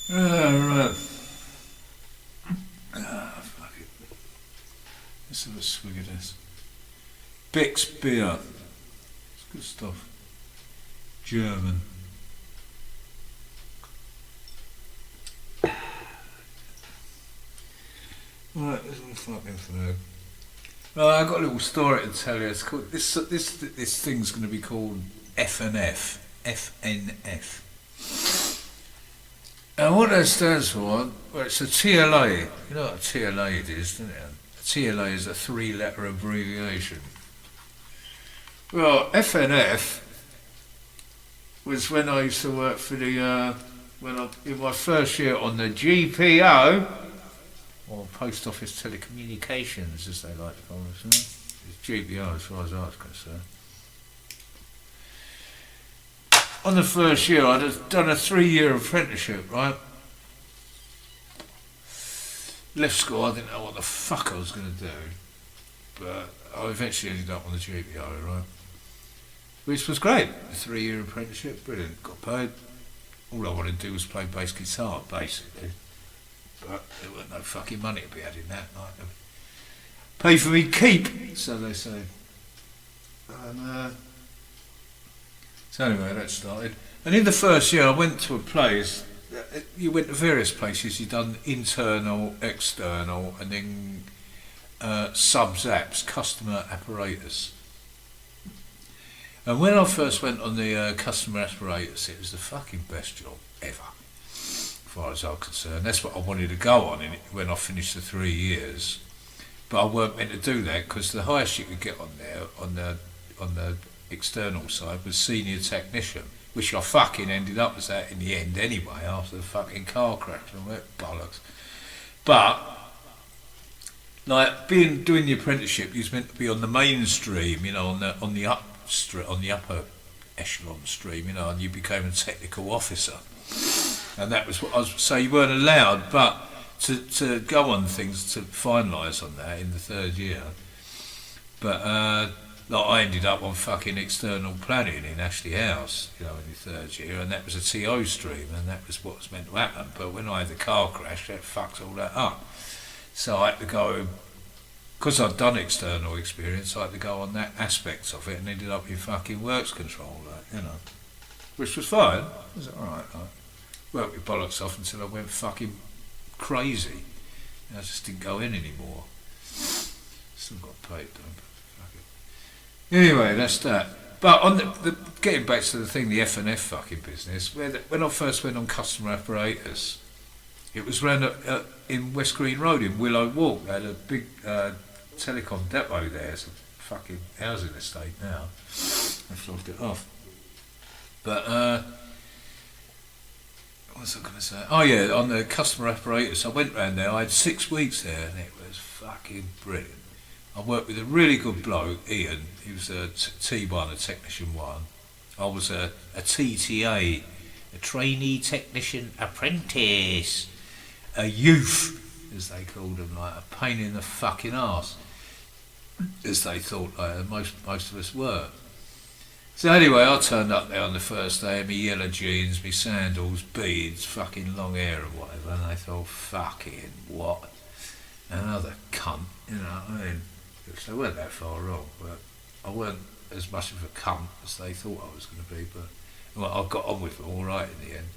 Right. Fuck it. Let's have a swig of this. Beck's beer. It's good stuff. German. Right, this is fucking flag. Right, I've got a little story to tell you. It's called this thing's going to be called FNF. FNF. And what that stands for, well, it's a TLA. You know what a TLA is, don't you? A TLA is a three-letter abbreviation. Well, FNF was when I used to work for the, in my first year on the GPO, or Post Office Telecommunications, as they like to call it. It's GPO as far as I was concerned. On the first year, I'd have done a 3-year apprenticeship, right? Left school, I didn't know what the fuck I was going to do, but I eventually ended up on the GPO, right? Which was great. A 3-year apprenticeship, brilliant. Got paid. All I wanted to do was play bass guitar, basically. But there weren't no fucking money to be had in that. Like, pay for me keep, so they say. And, so anyway, that started. And in the first year, I went to a place. You went to various places. You done internal, external, and then sub-apps, customer apparatus. And when I first went on the customer apparatus, it was the fucking best job ever, as far as I'm concerned. That's what I wanted to go on when I finished the 3 years. But I weren't meant to do that because the highest you could get on there, on the external side, was senior technician, which I fucking ended up as that in the end anyway, after the fucking car crash and all that bollocks. But like doing the apprenticeship, you was meant to be on the mainstream, you know, on the upper echelon stream, you know, and you became a technical officer, and that was what I was. So you weren't allowed, but to go on things to finalise on that in the 3rd year. But like I ended up on fucking external planning in Ashley House, you know, in the 3rd year, and that was a TO stream, and that was what was meant to happen. But when I had the car crash, that fucked all that up. So I had to go, because I'd done external experience, I had to go on that aspect of it, and ended up in fucking works control, like, you know, which was fine. It was alright. I worked my bollocks off until I went fucking crazy. I just didn't go in anymore. Still got paid though. Anyway, that's that. But on the getting back to the thing, the FNF fucking business, when I first went on customer apparatus, it was round in West Green Road in Willow Walk. They had a big telecom depot there. It's a fucking housing estate now. I've flogged it off. But what was I going to say? Oh yeah, on the customer apparatus, I went round there. I had 6 weeks there, and it was fucking brilliant. I worked with a really good bloke, Ian. He was a T1, a technician 1. I was a TTA, a trainee technician apprentice, a youth, as they called them, like a pain in the fucking arse, as they thought like most of us were. So anyway, I turned up there on the first day in my yellow jeans, my sandals, beads, fucking long hair and whatever, and they thought, fucking what? Another cunt, you know what I mean? They weren't that far wrong, but I weren't as much of a cunt as they thought I was going to be. But well, I got on with it all right in the end.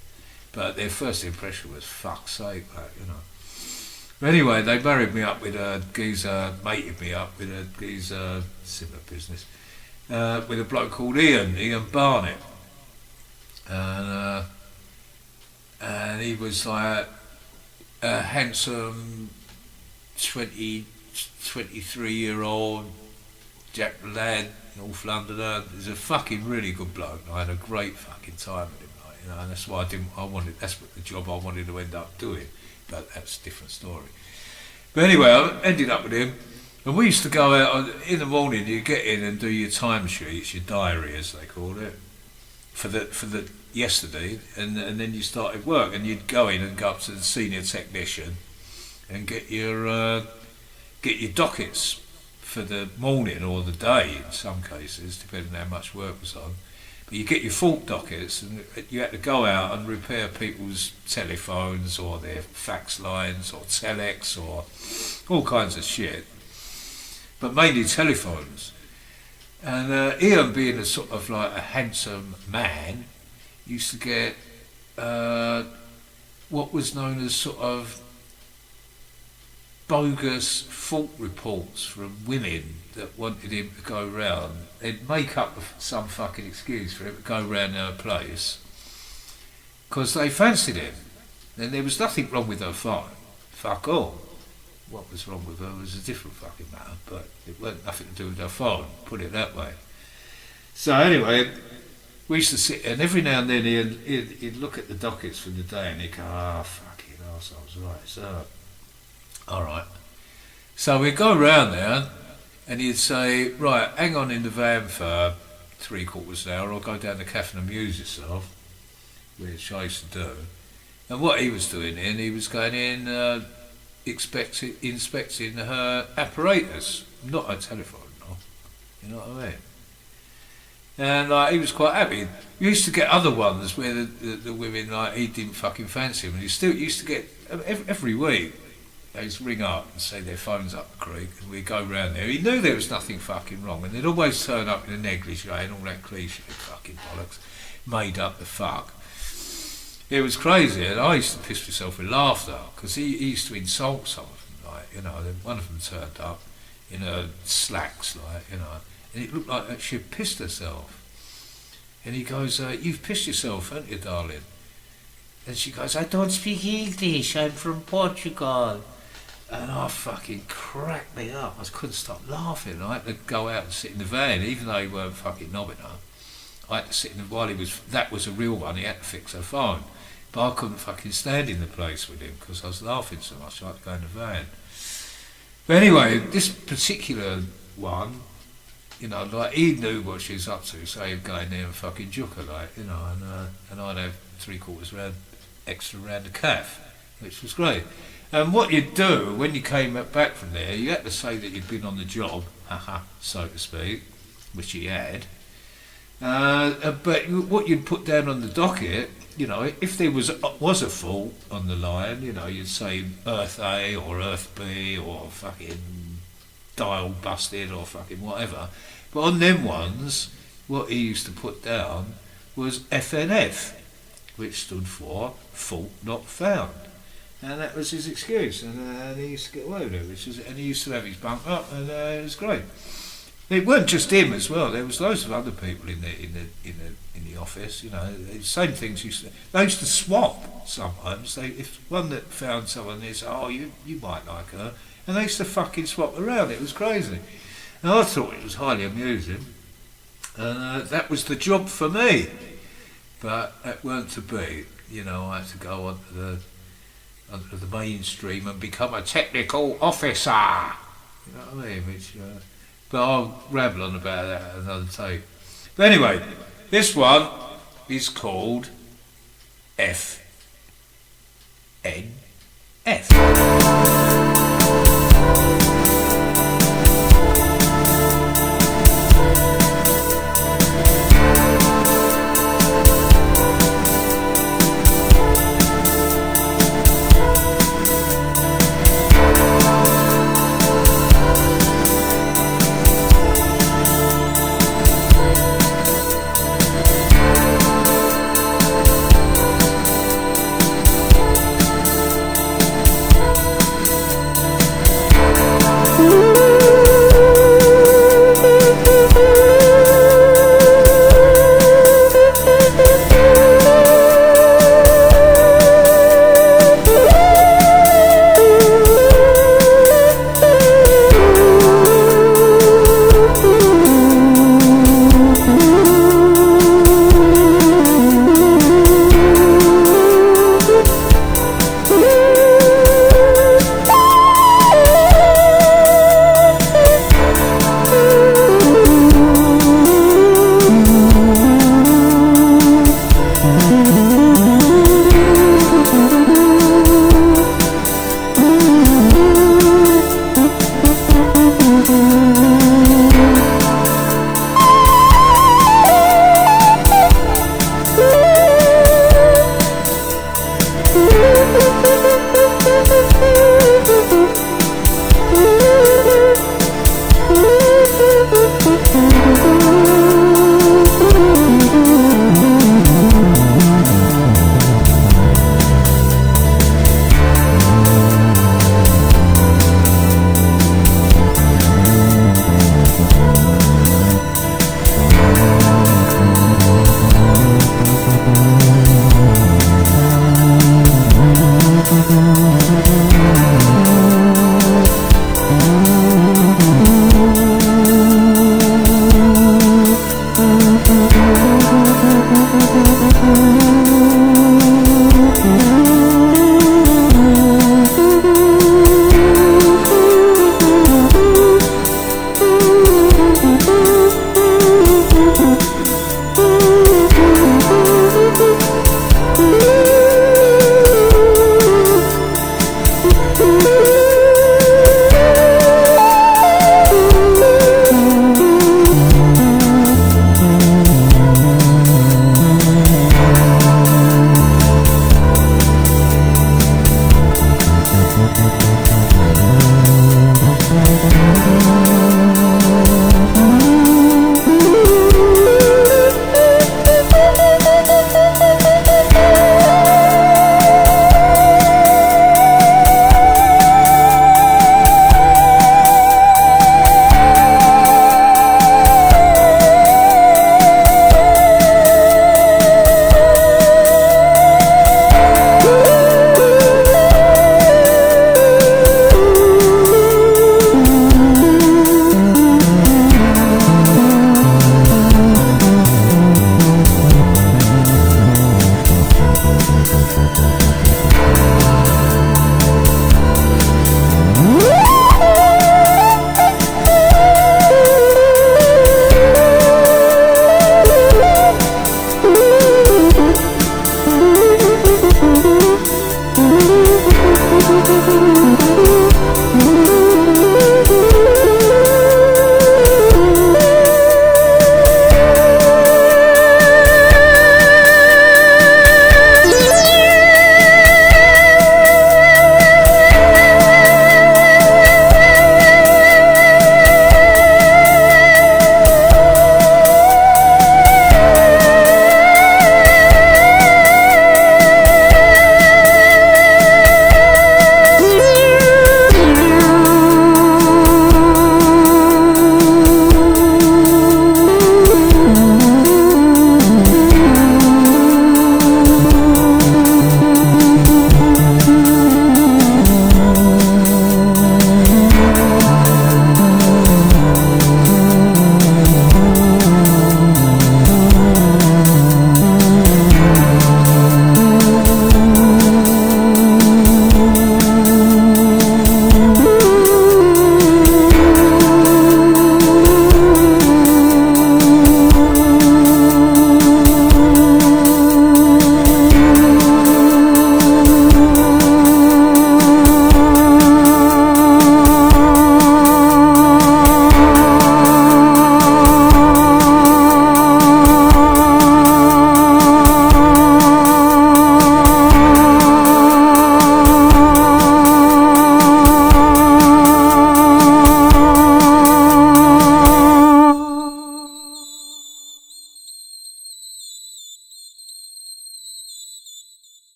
But their first impression was fuck's sake, like, you know. But anyway, they married me up with a geezer, mated me up with a geezer, similar business, with a bloke called Ian Barnett, and he was like a handsome 23-year-old Jack lad, North Londoner. He's a fucking really good bloke. I had a great fucking time with him, like, you know, and that's why that's what the job I wanted to end up doing, but that's a different story. But anyway, I ended up with him, and we used to go out in the morning. You get in and do your timesheets, your diary as they call it, for the yesterday, and then you started work, and you'd go in and go up to the senior technician and get your dockets for the morning or the day in some cases, depending on how much work was on. But you get your fault dockets, and you had to go out and repair people's telephones or their fax lines or telex or all kinds of shit. But mainly telephones. And Ian, being a sort of like a handsome man, used to get what was known as sort of bogus fault reports from women that wanted him to go round. They'd make up some fucking excuse for him to go round their place because they fancied him. And there was nothing wrong with her phone. Fuck all. What was wrong with her was a different fucking matter, but it weren't nothing to do with her phone, put it that way. So anyway, we used to sit, and every now and then he'd look at the dockets for the day and he'd go, fucking arseholes, right, so, alright. So we'd go around there and he'd say, right, hang on in the van for 3/4 of an hour, or go down the cafe and amuse yourself, which I used to do. And what he was doing he was going in, inspecting her apparatus, not her telephone, no. You know what I mean? And he was quite happy. We used to get other ones where the women, like, he didn't fucking fancy him, and he still used to get, every week, they used to ring up and say their phone's up the creek, and we'd go round there. He knew there was nothing fucking wrong, and they'd always turn up in a negligee and all that cliche fucking bollocks, made up the fuck. It was crazy, and I used to piss myself with laughter, because he used to insult some of them, like, you know, one of them turned up in her slacks, like, you know, and it looked like that she had pissed herself. And he goes, you've pissed yourself, haven't you, darling? And she goes, I don't speak English, I'm from Portugal. And I fucking cracked me up. I couldn't stop laughing. I had to go out and sit in the van, even though he weren't fucking knobbing her. I had to sit in the, while he was, that was a real one, he had to fix her phone. But I couldn't fucking stand in the place with him because I was laughing so much, I had to go in the van. But anyway, this particular one, you know, like, he knew what she was up to, so he'd go in there and fucking juke her, like, you know, and I'd have 3/4 round, extra round the calf, which was great. And what you'd do when you came back from there, you had to say that you'd been on the job, so to speak, which he had. But what you'd put down on the docket, you know, if there was a fault on the line, you know, you'd say Earth A or Earth B or fucking dial busted or fucking whatever. But on them ones, what he used to put down was FNF, which stood for fault not found. And that was his excuse, and he used to get away with it, and he used to have his bunk up, and it was great. It weren't just him as well. There was loads of other people in the office. You know, the same things they used to swap sometimes. If one that found someone, they said, "Oh, you might like her," and they used to fucking swap around. It was crazy, and I thought it was highly amusing. And that was the job for me, but that weren't to be. You know, I had to go onto the mainstream and become a technical officer. You know what I mean? Which. But I'll ramble on about that another tape. But anyway, this one is called FNF.